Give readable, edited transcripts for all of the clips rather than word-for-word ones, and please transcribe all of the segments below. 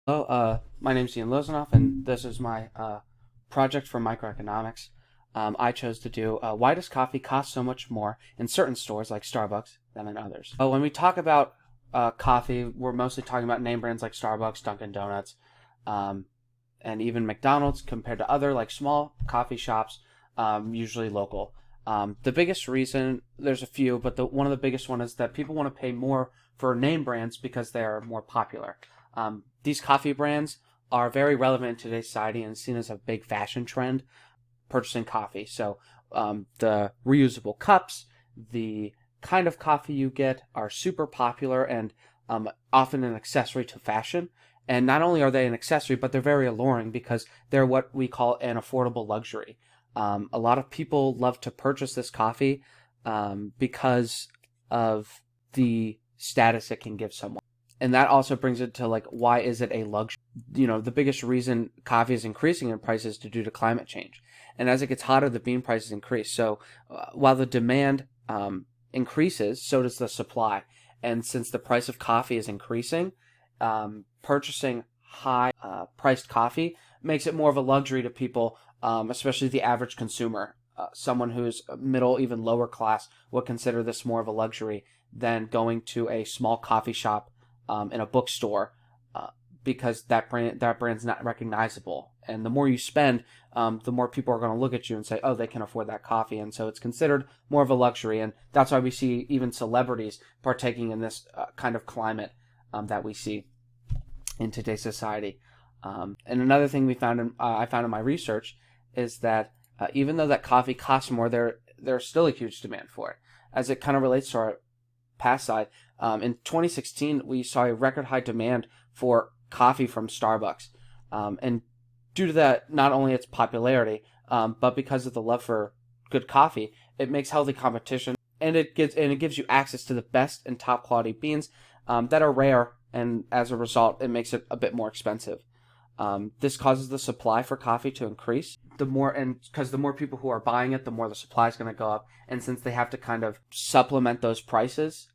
Hello, my name's Ian Lozanoff, and this is my project for microeconomics. I chose to do why does coffee cost so much more in certain stores like Starbucks than in others? When we talk about coffee, we're mostly talking about name brands like Starbucks, Dunkin' Donuts, um, and even McDonald's compared to other like small coffee shops, usually local. The biggest reason, there's a few, but one of the biggest one is that people want to pay more for name brands because they are more popular. These coffee brands are very relevant in today's society and seen as a big fashion trend, purchasing coffee. So the reusable cups, the kind of coffee you get are super popular and often an accessory to fashion. And not only are they an accessory, but they're very alluring because they're what we call an affordable luxury. A lot of people love to purchase this coffee because of the status it can give someone. And that also brings it to like, why is it a luxury? The biggest reason coffee is increasing in prices is due to climate change. And as it gets hotter, the bean prices increase. So while the demand increases, so does the supply. And since the price of coffee is increasing, purchasing high priced coffee makes it more of a luxury to people, especially the average consumer. Someone who's middle, even lower class, would consider this more of a luxury than going to a small coffee shop in a bookstore, because that brand's not recognizable. And the more you spend, the more people are going to look at you and say, "Oh, they can afford that coffee," and so it's considered more of a luxury. And that's why we see even celebrities partaking in this kind of climate that we see in today's society. And another thing I found in my research is that even though that coffee costs more, there's still a huge demand for it, as it kind of relates to our past side. In 2016, we saw a record high demand for coffee from Starbucks, and due to that, not only its popularity, but because of the love for good coffee, it makes healthy competition, and it gives you access to the best and top quality beans that are rare, and as a result, it makes it a bit more expensive. This causes the supply for coffee to increase. Because the more people who are buying it, the more the supply is going to go up. And since they have to kind of supplement those prices,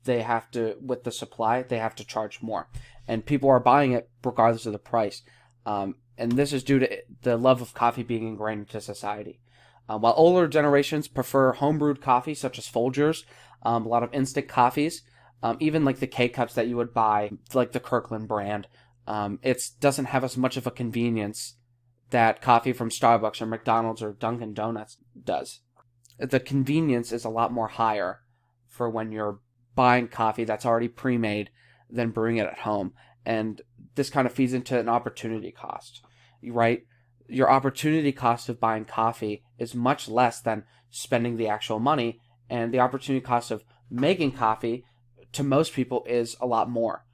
they have to, with the supply, they have to charge more. And people are buying it regardless of the price. And this is due to the love of coffee being ingrained into society. While older generations prefer homebrewed coffee, such as Folgers, a lot of instant coffees, even like the K cups that you would buy, like the Kirkland brand, it doesn't have as much of a convenience that coffee from Starbucks or McDonald's or Dunkin' Donuts does. The convenience is a lot more higher for when you're buying coffee that's already pre-made than brewing it at home. And this kind of feeds into an opportunity cost, right? Your opportunity cost of buying coffee is much less than spending the actual money, and the opportunity cost of making coffee to most people is a lot more.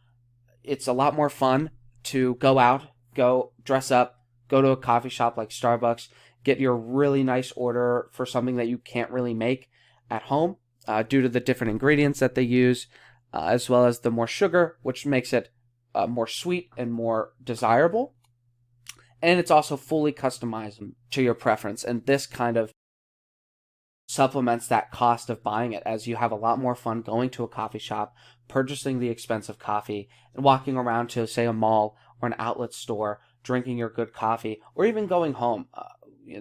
It's a lot more fun to go out, go dress up, go to a coffee shop like Starbucks, get your really nice order for something that you can't really make at home due to the different ingredients that they use, as well as the more sugar, which makes it more sweet and more desirable. And it's also fully customized to your preference. And this kind of supplements that cost of buying it, as you have a lot more fun going to a coffee shop, purchasing the expensive coffee, and walking around to, say, a mall or an outlet store, drinking your good coffee, or even going home.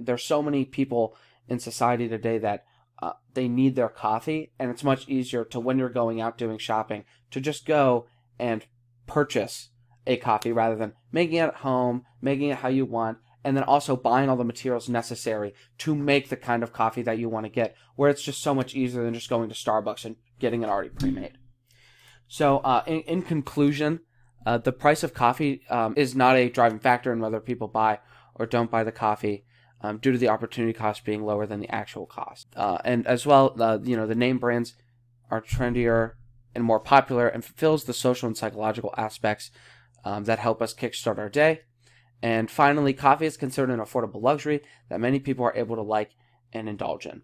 There's so many people in society today that they need their coffee, and it's much easier to, when you're going out doing shopping, to just go and purchase a coffee rather than making it at home, making it how you want, and then also buying all the materials necessary to make the kind of coffee that you want to get, where it's just so much easier than just going to Starbucks and getting it already pre-made. So, in conclusion, the price of coffee is not a driving factor in whether people buy or don't buy the coffee, due to the opportunity cost being lower than the actual cost. And as well, the name brands are trendier and more popular and fulfills the social and psychological aspects that help us kickstart our day. And finally, coffee is considered an affordable luxury that many people are able to like and indulge in.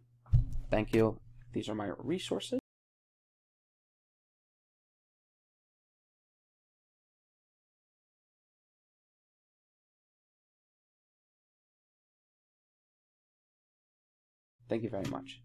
Thank you. These are my resources. Thank you very much.